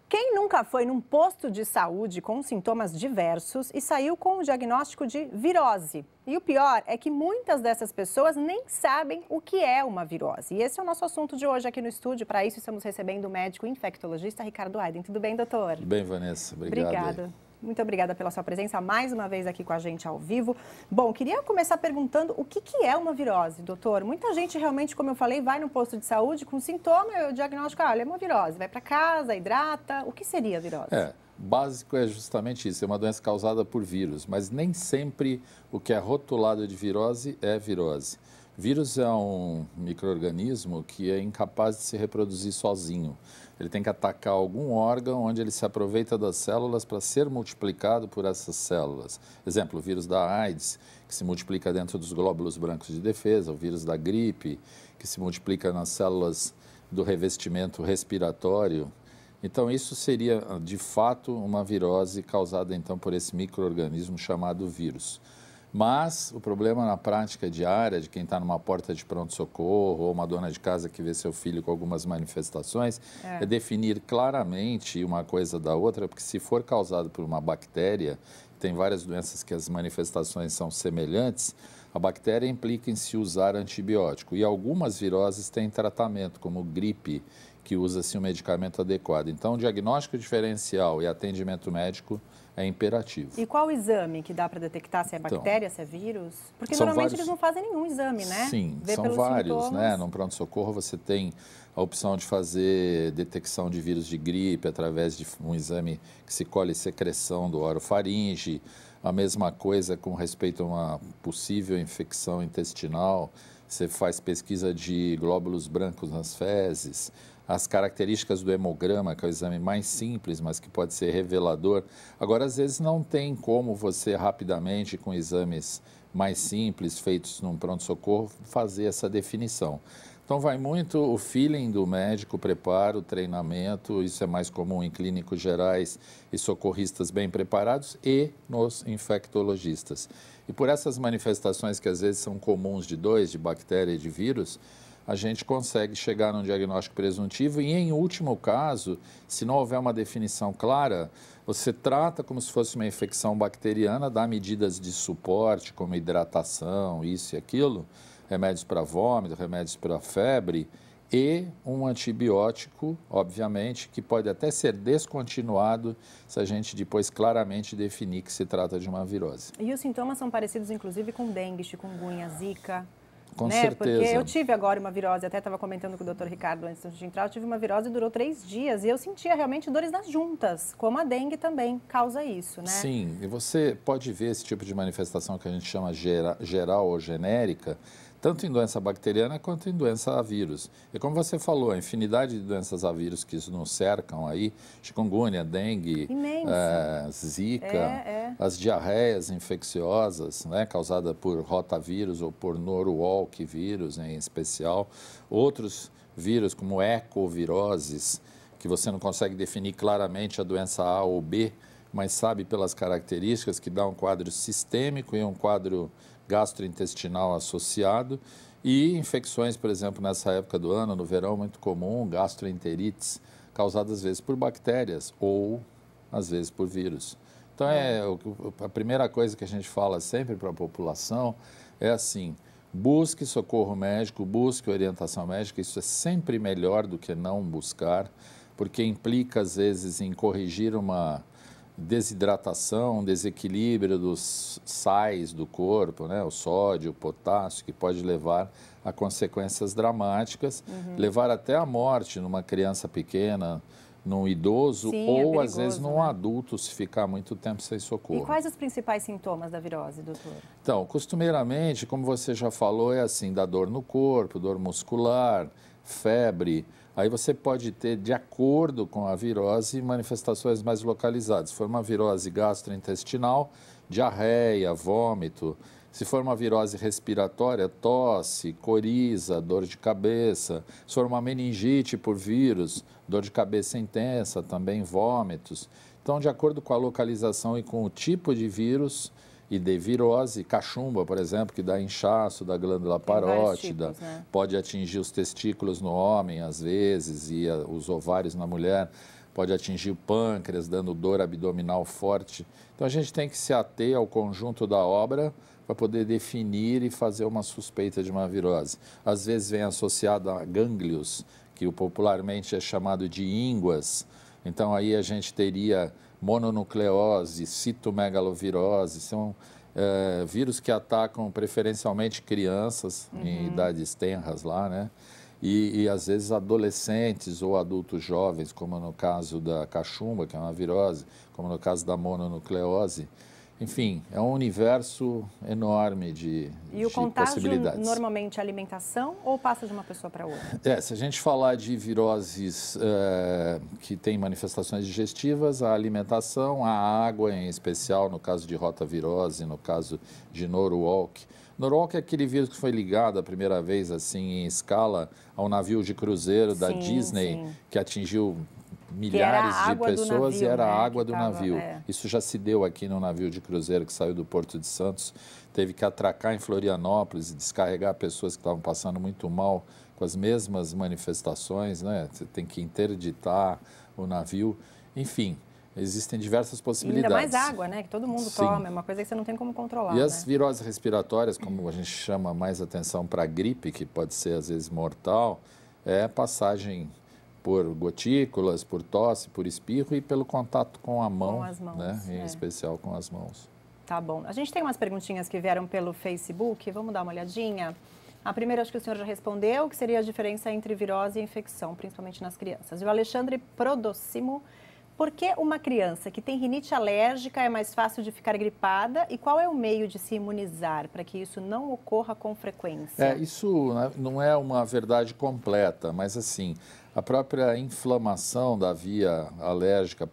Quem nunca foi num posto de saúde com sintomas diversos e saiu com o diagnóstico de virose? E o pior é que muitas dessas pessoas nem sabem o que é uma virose. E esse é o nosso assunto de hoje aqui no estúdio. Para isso, estamos recebendo o médico infectologista Ricardo Aiden. Tudo bem, doutor? Tudo bem, Vanessa. Obrigado. Obrigada. Muito obrigada pela sua presença mais uma vez aqui com a gente ao vivo. Bom, queria começar perguntando o que é uma virose, doutor? Muita gente realmente, como eu falei, vai no posto de saúde com sintoma e o diagnóstico, olha, é uma virose. Vai para casa, hidrata. O que seria a virose? Básico é justamente isso, é uma doença causada por vírus, mas nem sempre o que é rotulado de virose é virose. Vírus é um micro-organismo que é incapaz de se reproduzir sozinho. Ele tem que atacar algum órgão onde ele se aproveita das células para ser multiplicado por essas células. Exemplo, o vírus da AIDS, que se multiplica dentro dos glóbulos brancos de defesa, o vírus da gripe, que se multiplica nas células do revestimento respiratório. Então, isso seria, de fato, uma virose causada, então, por esse micro-organismo chamado vírus. Mas o problema na prática diária de quem está numa porta de pronto-socorro ou uma dona de casa que vê seu filho com algumas manifestações é definir claramente uma coisa da outra, porque se for causado por uma bactéria, tem várias doenças que as manifestações são semelhantes, a bactéria implica em se usar antibiótico. E algumas viroses têm tratamento, como gripe, que usa-se um medicamento adequado. Então, diagnóstico diferencial e atendimento médico é imperativo. E qual o exame que dá para detectar se é bactéria, se é vírus? Porque normalmente eles não fazem nenhum exame, né? Sim, são vários, né? No pronto-socorro você tem a opção de fazer detecção de vírus de gripe através de um exame que se colhe secreção do orofaringe, a mesma coisa com respeito a uma possível infecção intestinal, você faz pesquisa de glóbulos brancos nas fezes, as características do hemograma, que é o exame mais simples, mas que pode ser revelador. Agora, às vezes, não tem como você rapidamente, com exames mais simples, feitos num pronto-socorro, fazer essa definição. Então, vai muito o feeling do médico, o preparo, o treinamento, isso é mais comum em clínicos gerais e socorristas bem preparados e nos infectologistas. E por essas manifestações que às vezes são comuns de bactéria e de vírus, a gente consegue chegar num diagnóstico presuntivo e, em último caso, se não houver uma definição clara, você trata como se fosse uma infecção bacteriana, dá medidas de suporte, como hidratação, isso e aquilo, remédios para vômito, remédios para febre e um antibiótico, obviamente, que pode até ser descontinuado se a gente depois claramente definir que se trata de uma virose. E os sintomas são parecidos, inclusive, com dengue, chikungunya, zika? Com certeza. Porque eu tive agora uma virose, até estava comentando com o doutor Ricardo antes de entrar, eu tive uma virose e durou 3 dias e eu sentia realmente dores nas juntas, como a dengue também causa isso, né? Sim, e você pode ver esse tipo de manifestação que a gente chama geral ou genérica, tanto em doença bacteriana quanto em doença a vírus. E como você falou, a infinidade de doenças a vírus que nos cercam aí, chikungunya, dengue, zika, as diarreias infecciosas, né, causadas por rotavírus ou por norwalk vírus em especial, outros vírus como ecoviroses, que você não consegue definir claramente a doença A ou B, mas sabe pelas características que dá um quadro sistêmico e um quadro gastrointestinal associado e infecções, por exemplo, nessa época do ano, no verão, muito comum, gastroenterites, causadas às vezes por bactérias ou às vezes por vírus. Então, a primeira coisa que a gente fala sempre para a população é assim, busque socorro médico, busque orientação médica, isso é sempre melhor do que não buscar, porque implica às vezes em corrigir uma desidratação, um desequilíbrio dos sais do corpo, né? O sódio, o potássio, que pode levar a consequências dramáticas, levar até a morte numa criança pequena, num idoso ou às vezes num adulto se ficar muito tempo sem socorro. E quais os principais sintomas da virose, doutor? Então, costumeiramente, como você já falou, é assim, da dor no corpo, dor muscular, febre. Aí você pode ter, de acordo com a virose, manifestações mais localizadas. Se for uma virose gastrointestinal, diarreia, vômito. Se for uma virose respiratória, tosse, coriza, dor de cabeça. Se for uma meningite por vírus, dor de cabeça intensa, também vômitos. Então, de acordo com a localização e com o tipo de vírus, e dê virose. Cachumba, por exemplo, que dá inchaço da glândula parótida, tipos, né? pode atingir os testículos no homem, às vezes, e os ovários na mulher. Pode atingir o pâncreas, dando dor abdominal forte. Então, a gente tem que se ater ao conjunto da obra para poder definir e fazer uma suspeita de uma virose. Às vezes vem associado a gânglios, que popularmente é chamado de ínguas. Então, aí a gente teria mononucleose, citomegalovirose, são vírus que atacam preferencialmente crianças em idades tenras lá, né? E às vezes adolescentes ou adultos jovens, como no caso da cachumba, que é uma virose, como no caso da mononucleose. Enfim, é um universo enorme de E o contágio, possibilidades. normalmente, é alimentação ou passa de uma pessoa para outra? Se a gente falar de viroses que têm manifestações digestivas, a alimentação, a água em especial, no caso de rotavirose, no caso de Norwalk. Norwalk é aquele vírus que foi ligado a primeira vez, assim, em escala, ao navio de cruzeiro da Disney, que atingiu milhares de pessoas navio, e era né, a água do tava, navio. Isso já se deu aqui no navio de cruzeiro que saiu do Porto de Santos, teve que atracar em Florianópolis e descarregar pessoas que estavam passando muito mal com as mesmas manifestações, né? Você tem que interditar o navio, enfim. Existem diversas possibilidades. E ainda mais água, né? Que todo mundo toma, é uma coisa que você não tem como controlar. E as viroses respiratórias, como a gente chama mais atenção para a gripe, que pode ser às vezes mortal, é passagem por gotículas, por tosse, por espirro e pelo contato com a mão, com as mãos, né? Em especial com as mãos. Tá bom. A gente tem umas perguntinhas que vieram pelo Facebook, vamos dar uma olhadinha? A primeira, acho que o senhor já respondeu, que seria a diferença entre virose e infecção, principalmente nas crianças. E o Alexandre Prodocimo: por que uma criança que tem rinite alérgica é mais fácil de ficar gripada e qual é o meio de se imunizar para que isso não ocorra com frequência? Isso não é uma verdade completa, mas assim, a própria inflamação da via alérgica,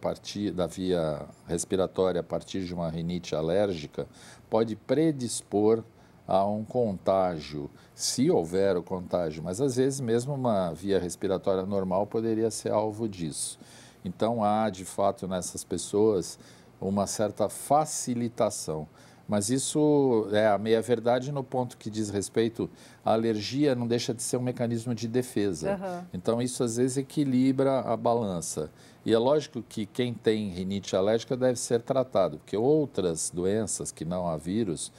da via respiratória a partir de uma rinite alérgica, pode predispor a um contágio, se houver o contágio, mas às vezes mesmo uma via respiratória normal poderia ser alvo disso. Então, há, de fato, nessas pessoas uma certa facilitação. Mas isso é a meia-verdade no ponto que diz respeito à alergia, não deixa de ser um mecanismo de defesa. Então, isso às vezes equilibra a balança. E é lógico que quem tem rinite alérgica deve ser tratado, porque outras doenças que não há vírus,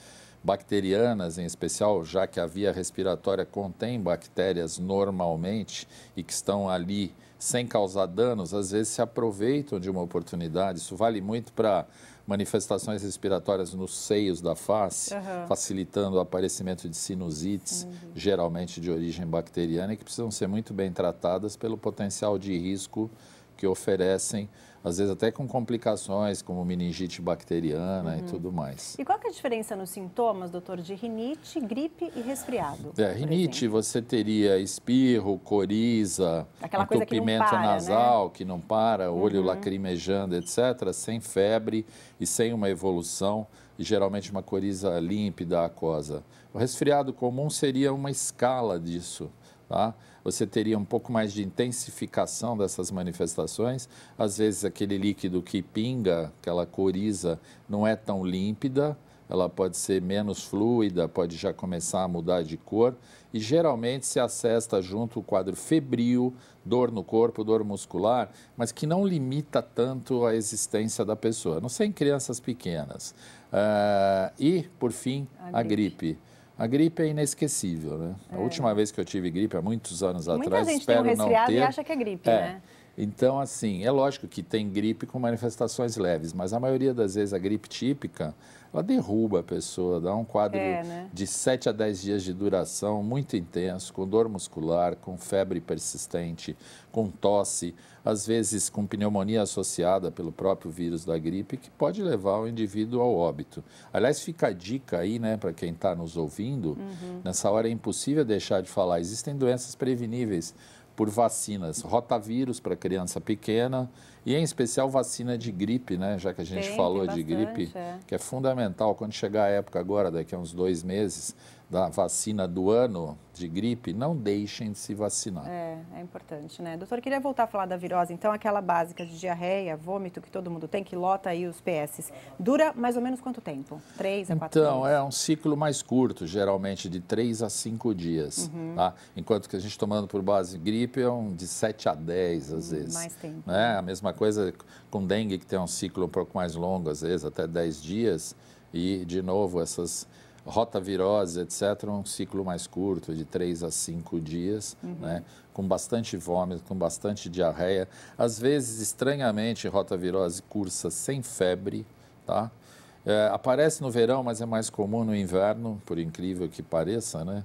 bacterianas em especial, já que a via respiratória contém bactérias normalmente e que estão ali sem causar danos, às vezes se aproveitam de uma oportunidade. Isso vale muito para manifestações respiratórias nos seios da face, facilitando o aparecimento de sinusites, geralmente de origem bacteriana, e que precisam ser muito bem tratadas pelo potencial de risco que oferecem, às vezes até com complicações, como meningite bacteriana e tudo mais. E qual que é a diferença nos sintomas, doutor, de rinite, gripe e resfriado? Rinite, você teria espirro, coriza, entupimento nasal, né? Que não para, olho lacrimejando, etc., sem febre e sem uma evolução, e geralmente uma coriza límpida, aquosa. O resfriado comum seria uma escala disso, tá? Você teria um pouco mais de intensificação dessas manifestações. Às vezes, aquele líquido que pinga, aquela coriza, não é tão límpida, ela pode ser menos fluida, pode já começar a mudar de cor. E, geralmente, se acessa junto o quadro febril, dor no corpo, dor muscular, mas que não limita tanto a existência da pessoa, a não ser em crianças pequenas. E, por fim, a gripe. A gripe é inesquecível, né? A última vez que eu tive gripe, há muitos anos atrás, espero não ter. Muita gente tem um resfriado e acha que é gripe, né? Então, assim, é lógico que tem gripe com manifestações leves, mas a maioria das vezes a gripe típica, ela derruba a pessoa, dá um quadro de 7 a 10 dias de duração muito intenso, com dor muscular, com febre persistente, com tosse, às vezes com pneumonia associada pelo próprio vírus da gripe, que pode levar o indivíduo ao óbito. Aliás, fica a dica aí, né, para quem está nos ouvindo, nessa hora é impossível deixar de falar, existem doenças preveníveis por vacinas, rotavírus para criança pequena e, em especial, vacina de gripe, né? Já que a gente falou de gripe, que é fundamental. Quando chegar a época agora, daqui a uns 2 meses, da vacina do ano de gripe, não deixem de se vacinar. É importante, né? Doutor, queria voltar a falar da virose. Então, aquela básica de diarreia, vômito que todo mundo tem, que lota aí os PS, dura mais ou menos quanto tempo? 3 a 4 dias? Então, é um ciclo mais curto, geralmente de 3 a 5 dias. Tá? Enquanto que a gente tomando por base gripe é de 7 a 10, às vezes. Mais tempo. Né? A mesma coisa com dengue, que tem um ciclo um pouco mais longo, às vezes até 10 dias. E, de novo, essas rotavirose, etc., um ciclo mais curto, de 3 a 5 dias, né? Com bastante vômito, com bastante diarreia. Às vezes, estranhamente, rotavirose cursa sem febre, tá? Aparece no verão, mas é mais comum no inverno, por incrível que pareça, né?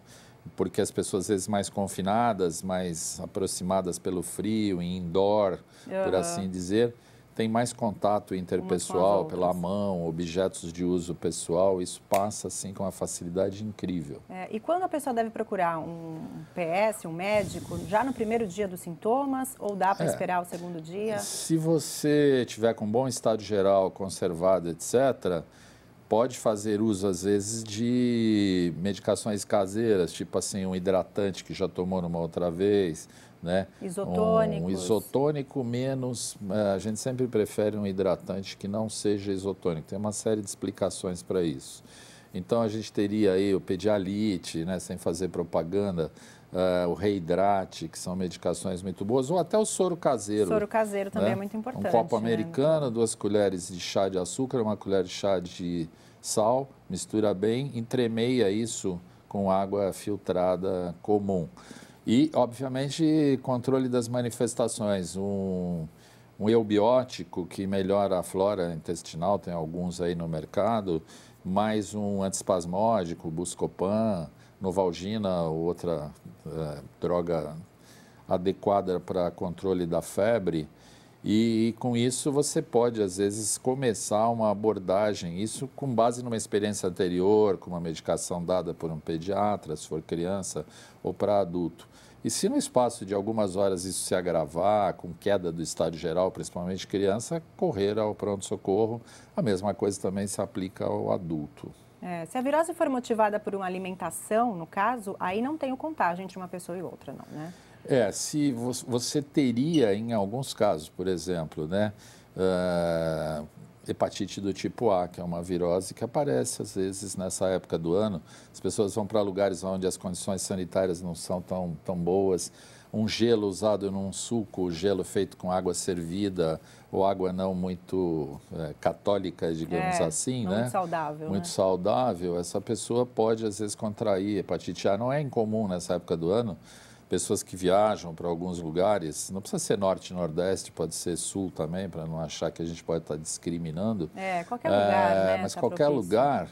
Porque as pessoas, às vezes, mais confinadas, mais aproximadas pelo frio, em indoor, por assim dizer, tem mais contato interpessoal pela mão, objetos de uso pessoal, isso passa assim com uma facilidade incrível. E quando a pessoa deve procurar um PS, um médico, já no primeiro dia dos sintomas ou dá para esperar o segundo dia? Se você tiver com bom estado geral, conservado, etc., pode fazer uso, às vezes, de medicações caseiras, tipo assim, um hidratante que já tomou numa outra vez, né? Isotônicos. Um isotônico menos, a gente sempre prefere um hidratante que não seja isotônico. Tem uma série de explicações para isso. Então, a gente teria aí o Pedialite, né, sem fazer propaganda, o Reidrate, que são medicações muito boas, ou até o soro caseiro. Soro caseiro também né? é muito importante. Um copo né? americano, 2 colheres de chá de açúcar, 1 colher de chá de sal, mistura bem, entremeia isso com água filtrada comum. E, obviamente, controle das manifestações. Um eubiótico que melhora a flora intestinal, tem alguns aí no mercado, mais um antiespasmódico, Buscopan, Novalgina, outra droga adequada para controle da febre. E com isso você pode, às vezes, começar uma abordagem, isso com base numa experiência anterior, com uma medicação dada por um pediatra, se for criança, ou para adulto. E se no espaço de algumas horas isso se agravar, com queda do estado geral, principalmente criança, correr ao pronto-socorro. A mesma coisa também se aplica ao adulto. Se a virose for motivada por uma alimentação, no caso, aí não tem o contágio entre uma pessoa e outra, não, né? Se você teria, em alguns casos, por exemplo, né, hepatite do tipo A, que é uma virose que aparece, às vezes, nessa época do ano. As pessoas vão para lugares onde as condições sanitárias não são tão boas. Um gelo usado num suco, gelo feito com água servida, ou água não muito católica, digamos assim, né? Muito saudável. Muito saudável. Essa pessoa pode, às vezes, contrair hepatite A. Não é incomum nessa época do ano. Pessoas que viajam para alguns lugares, não precisa ser norte e nordeste, pode ser sul também, para não achar que a gente pode estar discriminando. Qualquer lugar, né? Mas tá qualquer propício. lugar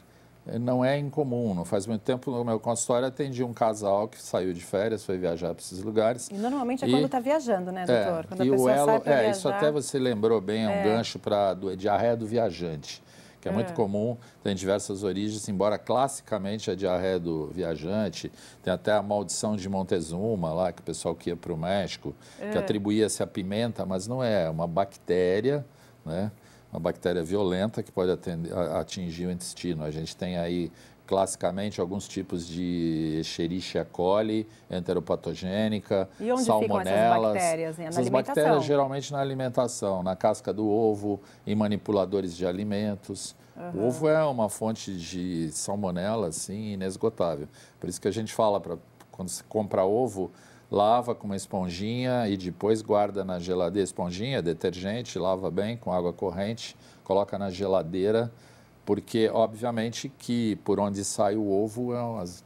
não é incomum. Não faz muito tempo, no meu consultório, atendi um casal que saiu de férias, foi viajar para esses lugares. E normalmente é quando está viajando, né, doutor? Quando a pessoa sai para viajar... Isso até você lembrou bem, é um gancho para diarreia do viajante, que é muito comum, tem diversas origens, embora classicamente a diarreia do viajante, tem até a maldição de Montezuma lá, que o pessoal que ia para o México, que atribuía-se à pimenta, mas não é uma bactéria, né? Uma bactéria violenta que pode atingir o intestino. A gente tem aí, classicamente, alguns tipos de Escherichia coli, enteropatogênica, e onde salmonelas. Ficam essas bactérias? Na essas alimentação? Bactérias geralmente na alimentação, na casca do ovo, em manipuladores de alimentos. O ovo é uma fonte de salmonela, assim, inesgotável. Por isso que a gente fala, quando você compra ovo, lava com uma esponjinha e depois guarda na geladeira. Esponjinha, detergente, lava bem com água corrente, coloca na geladeira, porque, obviamente, que por onde sai o ovo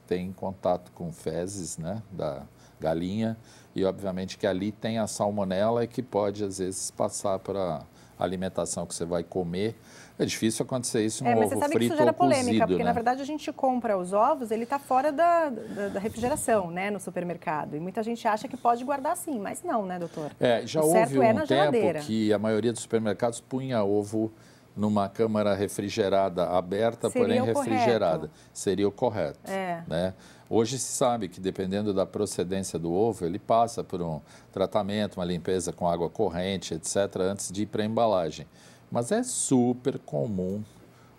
tem contato com fezes, né, da galinha, e, obviamente, que ali tem a salmonela e que pode, às vezes, passar para a alimentação que você vai comer. É difícil acontecer isso no ovo frito ou cozido, mas você sabe que isso gera polêmica, porque, né? na verdade, a gente compra os ovos, ele está fora da refrigeração, né, no supermercado. E muita gente acha que pode guardar assim, mas não, né, doutor? Já houve um tempo que a maioria dos supermercados punha ovo numa câmara refrigerada aberta, porém refrigerada. Seria o correto. Né? Hoje se sabe que, dependendo da procedência do ovo, ele passa por um tratamento, uma limpeza com água corrente, etc., antes de ir para a embalagem. Mas é super comum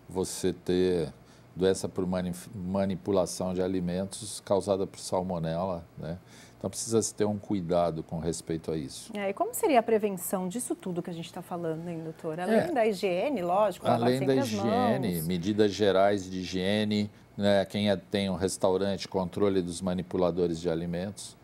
você ter doença por manipulação de alimentos causada por salmonela, né? Então, precisa-se ter um cuidado com respeito a isso. E como seria a prevenção disso tudo que a gente está falando, hein, doutor? Além da higiene, lógico, lavar além da sempre as higiene, mãos. medidas gerais de higiene, né? Quem tem um restaurante, controle dos manipuladores de alimentos.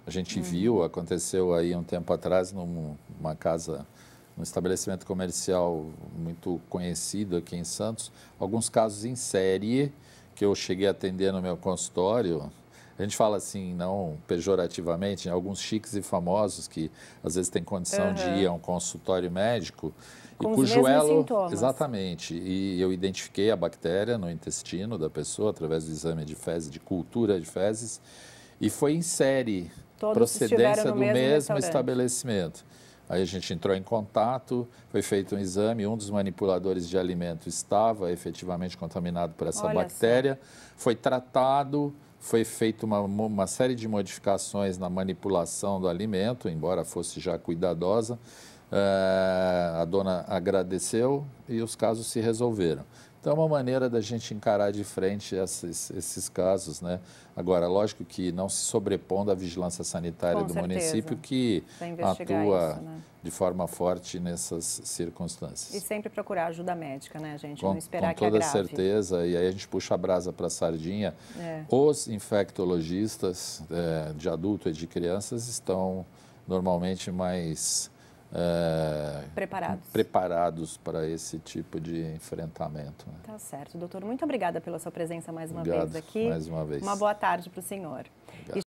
A gente viu, aconteceu aí um tempo atrás numa casa, num estabelecimento comercial muito conhecido aqui em Santos, alguns casos em série que eu cheguei a atender no meu consultório. A gente fala assim, não pejorativamente, alguns chiques e famosos que às vezes têm condição de ir a um consultório médico Com e os mesmos sintomas. exatamente, e eu identifiquei a bactéria no intestino da pessoa através do exame de fezes, de cultura de fezes, e foi em série, Todos procedência do mesmo restaurante. estabelecimento. Aí a gente entrou em contato, foi feito um exame, um dos manipuladores de alimento estava efetivamente contaminado por essa bactéria, foi tratado, foi feita uma série de modificações na manipulação do alimento, embora fosse já cuidadosa. A dona agradeceu e os casos se resolveram. Então, é uma maneira da gente encarar de frente esses casos, né? Agora, lógico que não se sobrepondo à vigilância sanitária do município, que atua de forma forte nessas circunstâncias. E sempre procurar ajuda médica, né, gente? Não esperar que agrave. Com toda certeza, e aí a gente puxa a brasa para a sardinha. Os infectologistas de adulto e de crianças estão normalmente mais preparados para esse tipo de enfrentamento. Né? Tá certo, doutor. Muito obrigada pela sua presença mais uma Obrigado, vez aqui. mais uma vez. Uma boa tarde para o senhor. Obrigado.